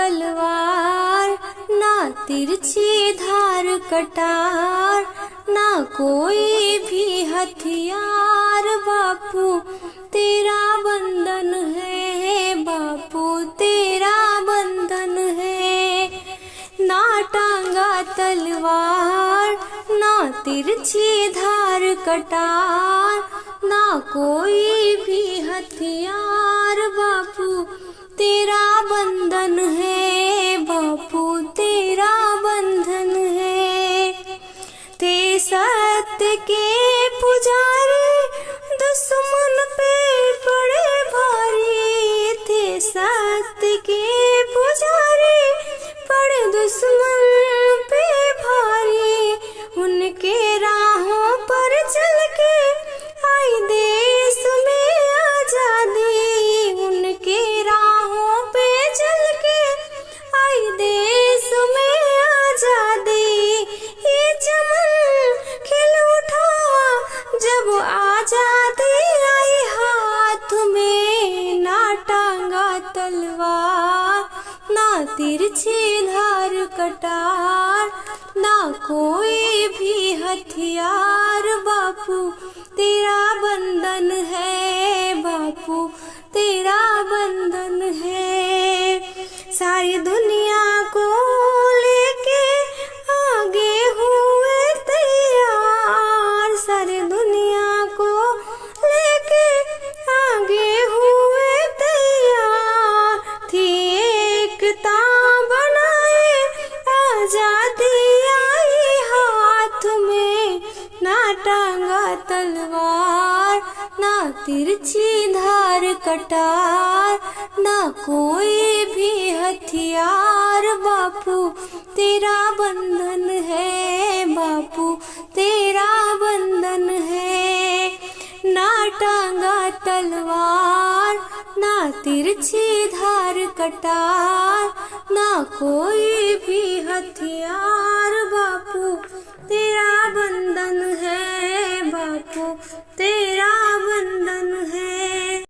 तलवार, ना तिरछी धार कटार, ना कोई भी हथियार। बापू तेरा बंधन है, बापू तेरा बंधन है। ना टांगा तलवार, ना तिरछी धार कटार, ना कोई भी हथियार। बापू तेरा बंधन है, बापू तेरा बंधन है। थे सत्य के पुजारी, दुश्मन पे पड़े भारी। थे सत्य के पुजारी, पड़े दुश्मन पे भारी। उनके राहों पर चल के आई देश में आजादी। उनके राहों पे चल के आई देश में आजादी। ये चमन खिल उठा जब आजादी आई हाथ में। ना टांगा तलवार, ना तिरछी धार कटार, ना कोई भी हथियार। बापू तेरा बंधन है, बापू तेरा बंधन है। सारी दुनिया को लेके आगे हुए तैयार। सारी दुनिया को लेके आगे हुए तैयार। थी एकता बनाए आजादी आई हाथ में। ना टांगा तलवार, ना तिरछी धार कटार, ना कोई भी हथियार। बापू तेरा बंधन है, बापू तेरा बंधन है। ना टांगा तलवार, ना तिरछी धार कटार, ना कोई भी हथियार।